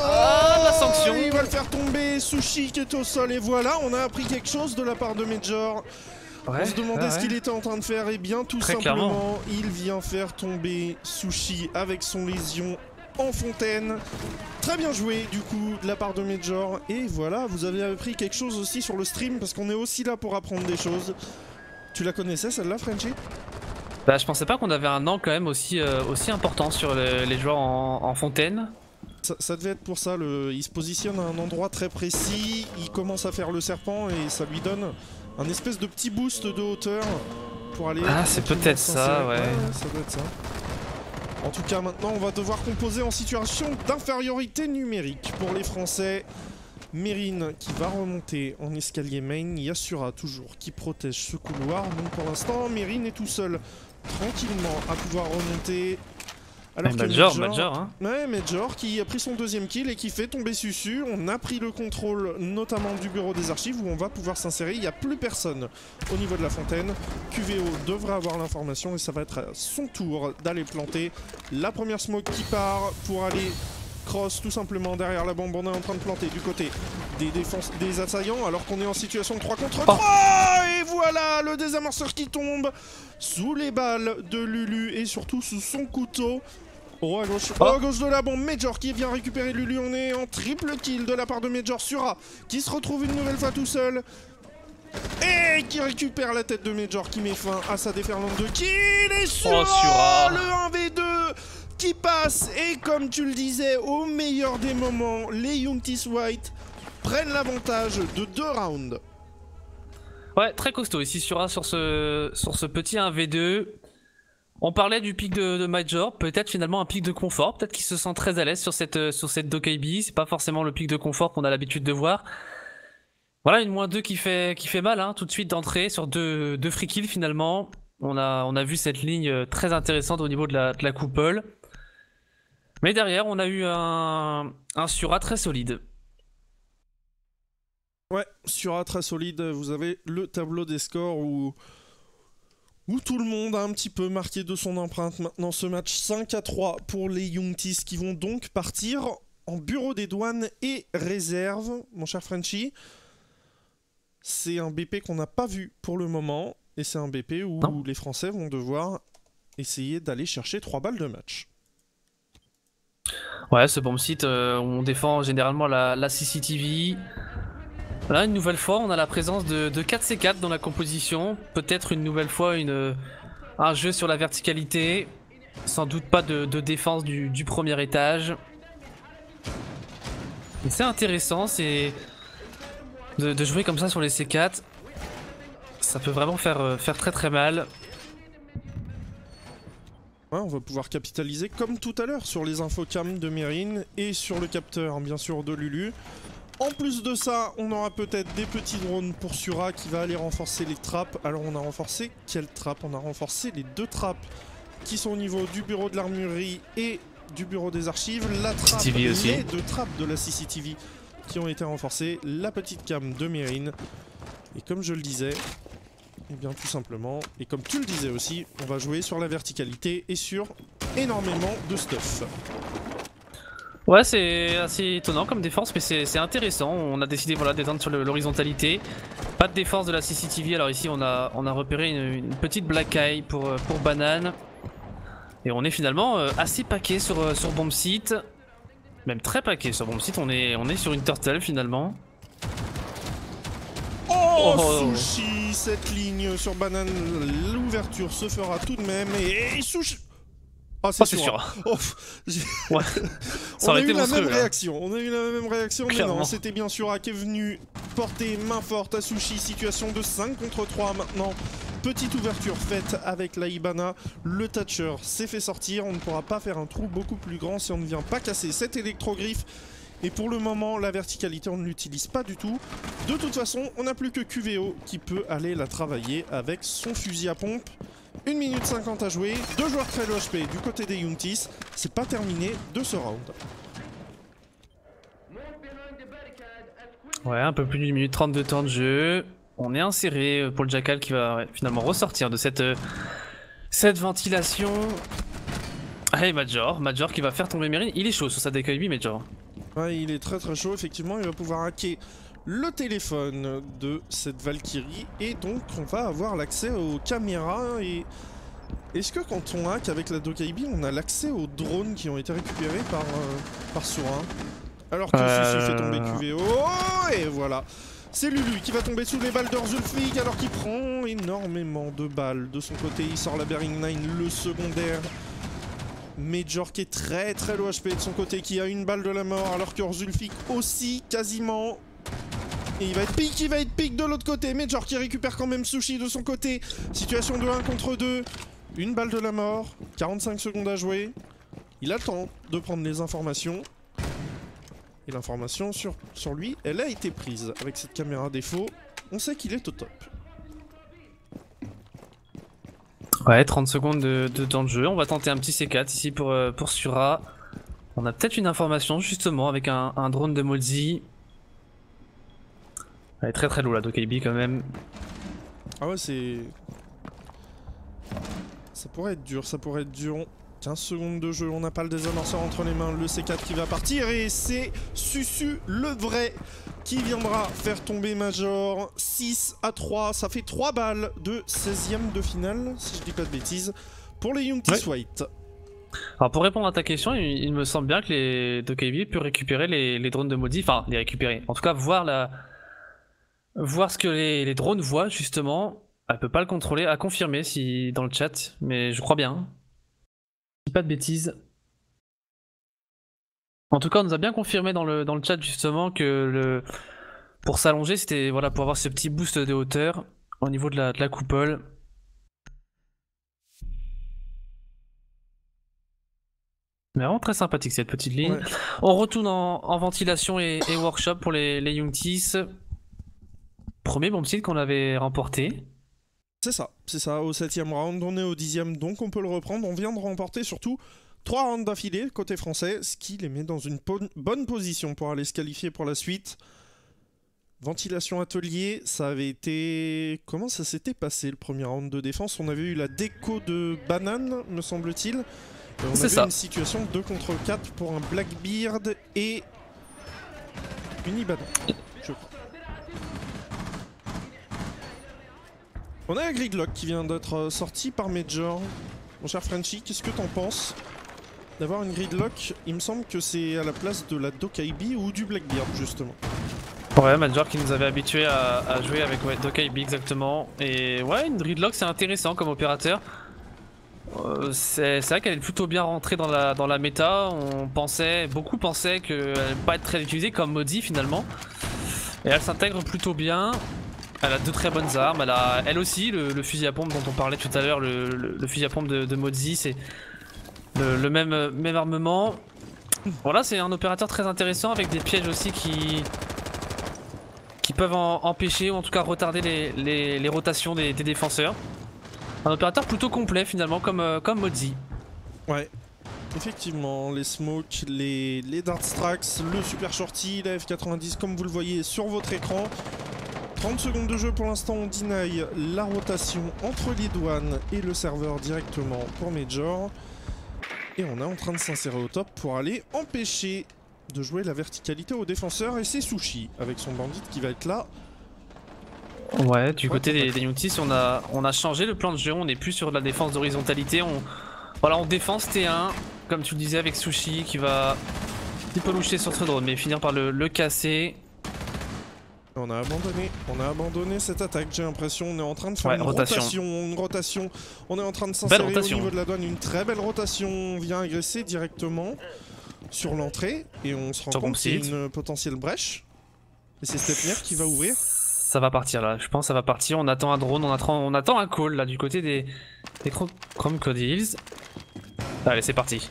Ah, la sanction. Il va le faire tomber, Sushi qui est au sol, et voilà, on a appris quelque chose de la part de Major. Ouais, on se demandait ce qu'il était en train de faire, et bien tout très simplement, clairement. il vient faire tomber Sushi avec son lésion en fontaine. Très bien joué du coup de la part de Major, et voilà, vous avez appris quelque chose aussi sur le stream, parce qu'on est aussi là pour apprendre des choses. Tu la connaissais celle-là, Frenchy? Bah, je pensais pas qu'on avait un an quand même aussi important sur les joueurs en fontaine. Ça devait être pour ça, il se positionne à un endroit très précis, il commence à faire le serpent et ça lui donne un espèce de petit boost de hauteur pour aller... Ah, c'est peut-être ça, ouais. Ça doit être ça. En tout cas, maintenant, on va devoir composer en situation d'infériorité numérique pour les Français. Mérine qui va remonter en escalier main, Yasura toujours qui protège ce couloir. Donc pour l'instant, Mérine est tout seul, tranquillement, à pouvoir remonter Alors que Major, hein. Ouais, Major qui a pris son deuxième kill et qui fait tomber Susu. On a pris le contrôle notamment du bureau des archives où on va pouvoir s'insérer. Il n'y a plus personne au niveau de la fontaine. QVO devrait avoir l'information et ça va être à son tour d'aller planter la première smoke qui part pour aller cross tout simplement derrière la bombe. On est en train de planter du côté des assaillants alors qu'on est en situation de 3 contre 3. Et voilà le désamorceur qui tombe sous les balles de Lulu et surtout sous son couteau. Oh à gauche de la bombe, Major qui vient récupérer Lulu. On est en triple kill de la part de Major. Sura qui se retrouve une nouvelle fois tout seul et qui récupère la tête de Major qui met fin à sa déferlante de kills. Et Sura, le 1v2 qui passe. Et comme tu le disais, au meilleur des moments, les Youngtis White prennent l'avantage de 2 rounds. Ouais, très costaud ici sur ce petit 1v2. On parlait du pic de Major, peut-être finalement un pic de confort, peut-être qu'il se sent très à l'aise sur cette Dokaibi, c'est pas forcément le pic de confort qu'on a l'habitude de voir. Voilà, une -2 qui fait mal hein, tout de suite d'entrée sur deux free kills finalement. On a vu cette ligne très intéressante au niveau de la coupole. Mais derrière, on a eu un Sura très solide. Ouais, Sura très solide, vous avez le tableau des scores où tout le monde a un petit peu marqué de son empreinte. Maintenant ce match 5-3 pour les Youngtis qui vont donc partir en bureau des douanes et réserve. Mon cher Frenchy, c'est un BP qu'on n'a pas vu pour le moment. Et c'est un BP où les Français vont devoir essayer d'aller chercher 3 balles de match. Ouais, ce bomb site, on défend généralement la CCTV. Là, une nouvelle fois, on a la présence de 4C4 dans la composition. Peut-être une nouvelle fois un jeu sur la verticalité. Sans doute pas de défense du premier étage. C'est intéressant, c'est de jouer comme ça sur les C4. Ça peut vraiment faire très très mal. Ouais, on va pouvoir capitaliser comme tout à l'heure sur les infocams de Mérine et sur le capteur bien sûr de Lulu. En plus de ça, on aura peut-être des petits drones pour Sura qui va aller renforcer les trappes. Alors on a renforcé quelle trappe? On a renforcé les 2 trappes qui sont au niveau du bureau de l'armurerie et du bureau des archives. La trappe, les 2 trappes de la CCTV qui ont été renforcées. La petite cam de Mérine. Et comme je le disais, et bien tout simplement, et comme tu le disais aussi, on va jouer sur la verticalité et sur énormément de stuff. Ouais, c'est assez étonnant comme défense, mais c'est intéressant. On a décidé voilà, d'étendre sur l'horizontalité. Pas de défense de la CCTV. Alors ici, on a repéré une petite black eye pour Banane. Et on est finalement assez paquet sur bomb site. Même très paquet sur bomb site. On est sur une turtle finalement. Oh, Sushi, cette ligne sur Banane, l'ouverture se fera tout de même. Et Sushi... Ah, c'est sûr. Oh, ouais. On a eu la même réaction. On a eu la même réaction, mais non, c'était bien Sura qui est venu porter main forte à Sushi. Situation de 5 contre 3 maintenant. Petite ouverture faite avec la Hibana. Le Thatcher s'est fait sortir. On ne pourra pas faire un trou beaucoup plus grand si on ne vient pas casser cette électrogriffe. Et pour le moment, la verticalité, on ne l'utilise pas du tout. De toute façon, on n'a plus que QVO qui peut aller la travailler avec son fusil à pompe. 1 minute 50 à jouer, 2 joueurs très low HP du côté des Youngtis. C'est pas terminé de ce round. Ouais, un peu plus d'une minute 30 de temps de jeu. On est inséré pour le Jackal qui va finalement ressortir de cette ventilation. Allez, Major qui va faire tomber Mérine. Il est chaud sur sa Dokaibi, Major. Ouais, il est très très chaud, effectivement. Il va pouvoir hacker le téléphone de cette Valkyrie et donc on va avoir l'accès aux caméras. Et est-ce que quand on hack avec la Dokaibi, on a l'accès aux drones qui ont été récupérés par Sura? Alors que Sushi fait tomber QVO, et voilà, c'est Lulu qui va tomber sous les balles d'Orzulfik alors qu'il prend énormément de balles de son côté. Il sort la Bearing 9, le secondaire. Major qui est très très low HP de son côté, qui a une balle de la mort alors que Orzulfik aussi quasiment. Et il va être pick de l'autre côté. Major qui récupère quand même Sushi de son côté. Situation de 1 contre 2. Une balle de la mort. 45 secondes à jouer. Il a le temps de prendre les informations. Et l'information sur lui, elle a été prise avec cette caméra défaut. On sait qu'il est au top. Ouais, 30 secondes de temps de jeu. On va tenter un petit C4 ici pour Sura. On a peut-être une information justement avec un drone de Mozi. Elle est très très low la Dokaibi quand même. Ah ouais, c'est... Ça pourrait être dur, ça pourrait être dur. 15 secondes de jeu, on n'a pas le désamorceur entre les mains, le C4 qui va partir et c'est Susu le vrai qui viendra faire tomber Major. 6-3, ça fait 3 balles de 16ème de finale, si je dis pas de bêtises, pour les Youngtis White. Alors pour répondre à ta question, il me semble bien que les Dokaibi peuvent récupérer les drones de Modi, enfin les récupérer, en tout cas voir ce que les drones voient justement. Elle peut pas le contrôler, à confirmer si dans le chat, mais je crois bien. Je dis pas de bêtises. En tout cas, on nous a bien confirmé dans le chat justement que pour s'allonger, c'était voilà, pour avoir ce petit boost de hauteur au niveau de la coupole. Mais vraiment très sympathique cette petite ligne. Ouais. On retourne en ventilation et workshop pour les Youngtis. Premier bomb site qu'on avait remporté. C'est ça, au 7ème round, on est au 10ème, donc on peut le reprendre. On vient de remporter surtout 3 rounds d'affilée côté français, ce qui les met dans une bonne position pour aller se qualifier pour la suite. Ventilation atelier, ça avait été... Comment ça s'était passé le premier round de défense? On avait eu la déco de banane, me semble-t-il. On avait une situation 2 contre 4 pour un Blackbeard et une Ibana, je crois. On a un Gridlock qui vient d'être sorti par Major. Mon cher Frenchy, qu'est-ce que t'en penses d'avoir une Gridlock? Il me semble que c'est à la place de la Dokaibi ou du Blackbeard, justement. Ouais, Major qui nous avait habitué à jouer avec Dokaibi exactement. Et ouais, une Gridlock c'est intéressant comme opérateur. C'est vrai qu'elle est plutôt bien rentrée dans la méta. Beaucoup pensaient qu'elle n'allait pas être très utilisée comme Modi finalement. Et elle s'intègre plutôt bien. Elle a 2 très bonnes armes, elle a elle aussi le fusil à pompe dont on parlait tout à l'heure, le fusil à pompe de Mozi, c'est le même armement. Voilà, c'est un opérateur très intéressant avec des pièges aussi qui peuvent empêcher ou en tout cas retarder les rotations des défenseurs. Un opérateur plutôt complet finalement comme Mozi. Ouais, effectivement, les smokes, les dart strikes, le super shorty, la F90 comme vous le voyez sur votre écran. 30 secondes de jeu pour l'instant, on deny la rotation entre les douanes et le serveur directement pour Major. Et on est en train de s'insérer au top pour aller empêcher de jouer la verticalité aux défenseurs. Et c'est Sushi avec son bandit qui va être là. Ouais, du côté des Youngtis, on a changé le plan de jeu, on n'est plus sur de la défense d'horizontalité. Voilà, on défense T1, comme tu le disais avec Sushi qui va un petit peu loucher sur ce drone, mais finir par le casser. On a abandonné cette attaque, j'ai l'impression. On est en train de faire une rotation. On est en train de s'insérer au niveau de la douane. Une très belle rotation. On vient agresser directement sur l'entrée. Et on se rend compte qu'il y a une potentielle brèche. Et c'est Stepner qui va ouvrir. Ça va partir là, je pense que ça va partir. On attend un drone, on attend un call là du côté des Chrome Code Hills. Allez, c'est parti.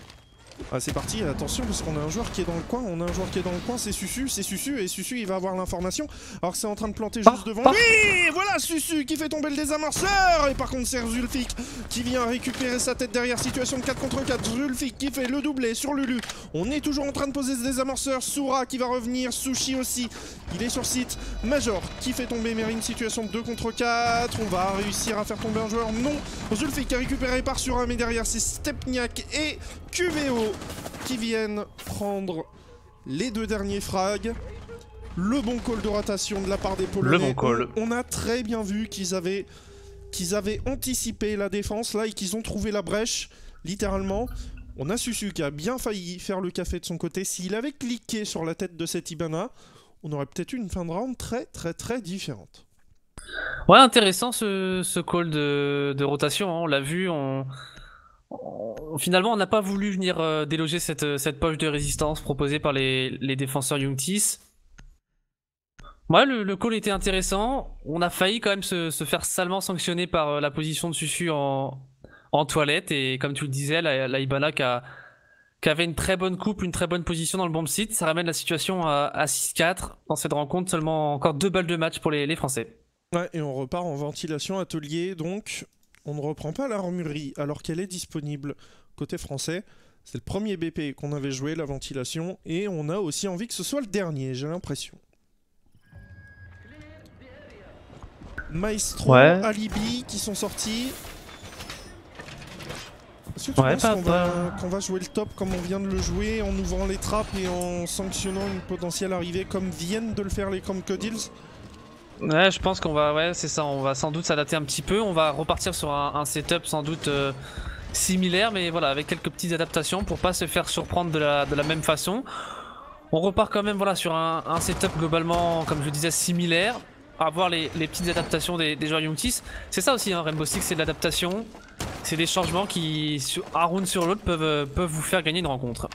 Ah, c'est parti, attention parce qu'on a un joueur qui est dans le coin, c'est Susu, et Susu il va avoir l'information alors que c'est en train de planter juste devant lui. Voilà Susu qui fait tomber le désamorceur, et par contre c'est Zulfik qui vient récupérer sa tête derrière, situation de 4 contre 4, Zulfik qui fait le doublé sur Lulu. On est toujours en train de poser ce désamorceur, Soura qui va revenir, Sushi aussi, il est sur site, Major qui fait tomber Merine, situation de 2 contre 4, on va réussir à faire tomber un joueur, non, Zulfik est récupéré par Sura, mais derrière c'est Stepniak et QVO qui viennent prendre les 2 derniers frags. Le bon call de rotation de la part des Polonais. Le bon call. On a très bien vu qu'ils avaient anticipé la défense là et qu'ils ont trouvé la brèche, littéralement. On a Susu qui a bien failli faire le café de son côté. S'il avait cliqué sur la tête de cette Ibana, on aurait peut-être eu une fin de round très différente. Ouais, intéressant ce call de rotation, hein. On l'a vu, finalement on n'a pas voulu venir déloger cette poche de résistance proposée par les défenseurs Youngtis. Ouais, le call était intéressant. On a failli quand même se faire salement sanctionner par la position de Susu en toilette. Et comme tu le disais, la Ibana qui avait une très bonne coupe, une très bonne position dans le bomb site. Ça ramène la situation à 6-4 dans cette rencontre. Seulement encore 2 balles de match pour les Français. Ouais, et on repart en ventilation atelier donc. on ne reprend pas l'armurerie alors qu'elle est disponible côté français. C'est le premier BP qu'on avait joué, la ventilation, et on a aussi envie que ce soit le dernier, j'ai l'impression. Maestro, Alibi qui sont sortis. Est-ce que tu penses qu'on va jouer le top comme on vient de le jouer, en ouvrant les trappes et en sanctionnant une potentielle arrivée comme viennent de le faire les Crocodiles? Ouais, je pense qu'on va, ouais, c'est ça, on va sans doute s'adapter un petit peu. On va repartir sur un setup sans doute similaire, mais voilà, avec quelques petites adaptations pour pas se faire surprendre de la même façon. On repart quand même voilà, sur un setup globalement, comme je le disais, similaire. À voir les petites adaptations des joueurs Youngtis. C'est ça aussi, hein, Rainbow Six, c'est de l'adaptation. C'est des changements qui, un round sur l'autre, peuvent vous faire gagner une rencontre.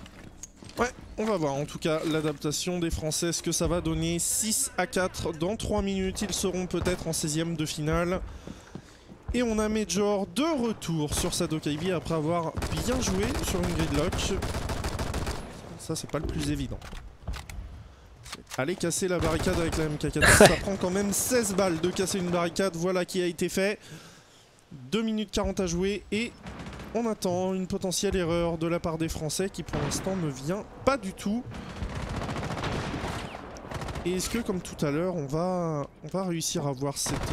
Ouais, on va voir en tout cas l'adaptation des Français, ce que ça va donner. 6-4 dans 3 minutes, ils seront peut-être en 16e de finale. Et on a Major de retour sur sa Dokaibi après avoir bien joué sur une gridlock. Ça, c'est pas le plus évident. Aller casser la barricade avec la MK14, ça prend quand même 16 balles de casser une barricade, voilà qui a été fait. 2 minutes 40 à jouer et on attend une potentielle erreur de la part des Français qui pour l'instant ne vient pas du tout. Et est-ce que comme tout à l'heure on va réussir à voir cette...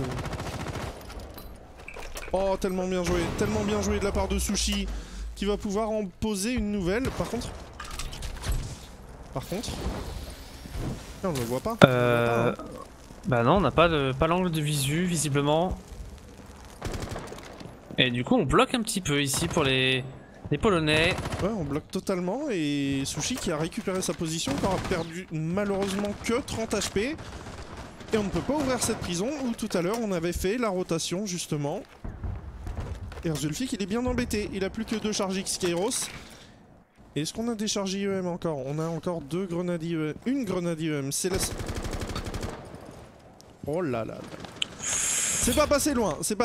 Oh tellement bien joué de la part de Sushi qui va pouvoir en poser une nouvelle. Par contre... On ne le voit pas. Bah non, on n'a pas l'angle de visu visiblement. Et du coup on bloque un petit peu ici pour les Polonais. Ouais, on bloque totalement et Sushi qui a récupéré sa position, qui aura perdu malheureusement que 30 HP. Et on ne peut pas ouvrir cette prison où tout à l'heure on avait fait la rotation justement. Et Zulfik il est bien embêté, il a plus que 2 charges X Kairos. Est-ce qu'on a des charges IEM encore? On a encore 2 grenades IEM. Une grenade IEM, c'est la... Oh là là. C'est pas passé loin, des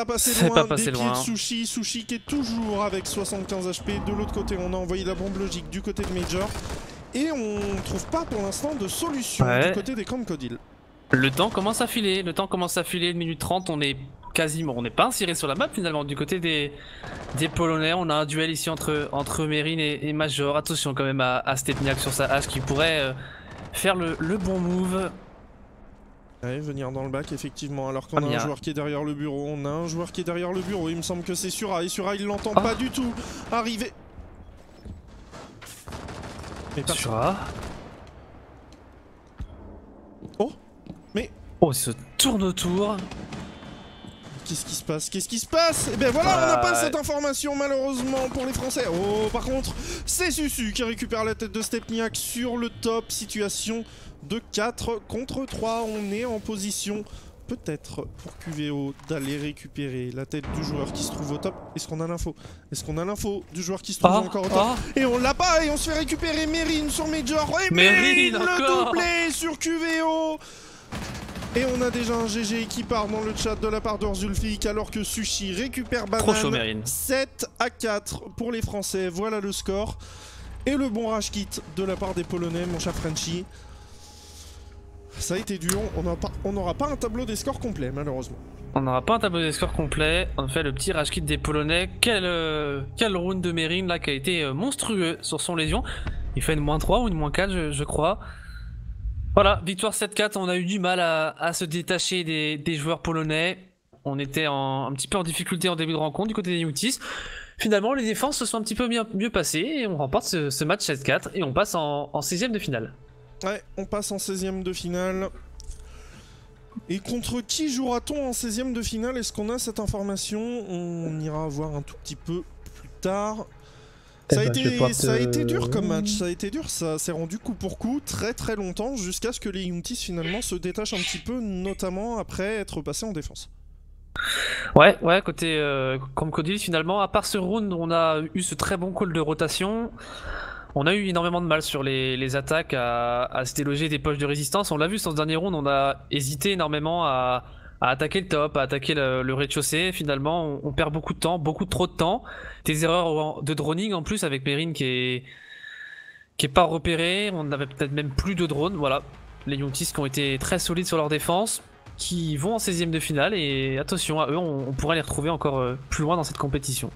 pieds de Sushi. Sushi qui est toujours avec 75 HP. De l'autre côté, on a envoyé la bombe logique du côté de Major. Et on trouve pas pour l'instant de solution du côté des Crocodiles. Le temps commence à filer, 1 minute 30, on est pas inséré sur la map finalement du côté des Polonais. On a un duel ici entre Meryn et Major. Attention quand même à Stepniak sur sa hache qui pourrait faire le bon move. Ouais, venir dans le bac effectivement, alors qu'on a un joueur qui est derrière le bureau. Il me semble que c'est Sura et Sura il l'entend pas du tout arriver. Sura. Oh mais... Oh, il se tourne autour. Qu'est-ce qui se passe? Et ben voilà, on n'a pas cette information malheureusement pour les Français. Oh, par contre, c'est Susu qui récupère la tête de Stepniak sur le top. Situation de 4 contre 3. On est en position peut-être pour QVO d'aller récupérer la tête du joueur qui se trouve au top. Est-ce qu'on a l'info du joueur qui se trouve encore au top? Et on l'a pas et on se fait récupérer Meryn sur Major. Et Meryn le doublé sur QVO. Et on a déjà un GG qui part dans le chat de la part d'Orzulfik alors que Sushi récupère Banane. 7-4 pour les Français, voilà le score. Et le bon rush kit de la part des Polonais, mon cher Frenchy. Ça a été dur, on n'aura pas un tableau des scores complet malheureusement. On n'aura pas un tableau des scores complet. En fait, le petit rush kit des Polonais, quel round de Meryn là qui a été monstrueux sur son lésion. Il fait une -3 ou une -4 je crois. Voilà, victoire 7-4, on a eu du mal à se détacher des joueurs polonais. On était un petit peu en difficulté en début de rencontre du côté des Youngtis. Finalement, les défenses se sont un petit peu mieux passées et on remporte ce match 7-4 et on passe en 16e de finale. Ouais, on passe en 16e de finale. Et contre qui jouera-t-on en 16e de finale? Est-ce qu'on a cette information? On ira voir un tout petit peu plus tard. Ça a été dur comme match, ça s'est rendu coup pour coup très longtemps jusqu'à ce que les Youngtis finalement se détachent un petit peu, notamment après être passés en défense. Ouais, côté Crocodiles finalement, à part ce round, on a eu ce très bon call de rotation. On a eu énormément de mal sur les attaques à se déloger des poches de résistance. On l'a vu sur ce dernier round, on a hésité énormément à attaquer le top, à attaquer le rez-de-chaussée. Finalement, on perd beaucoup de temps, beaucoup trop de temps. Des erreurs de droning en plus avec Meryn qui est pas repéré. On avait peut-être même plus de drones. Voilà, les Youngtis qui ont été très solides sur leur défense. qui vont en 16e de finale et attention à eux, on pourra les retrouver encore plus loin dans cette compétition.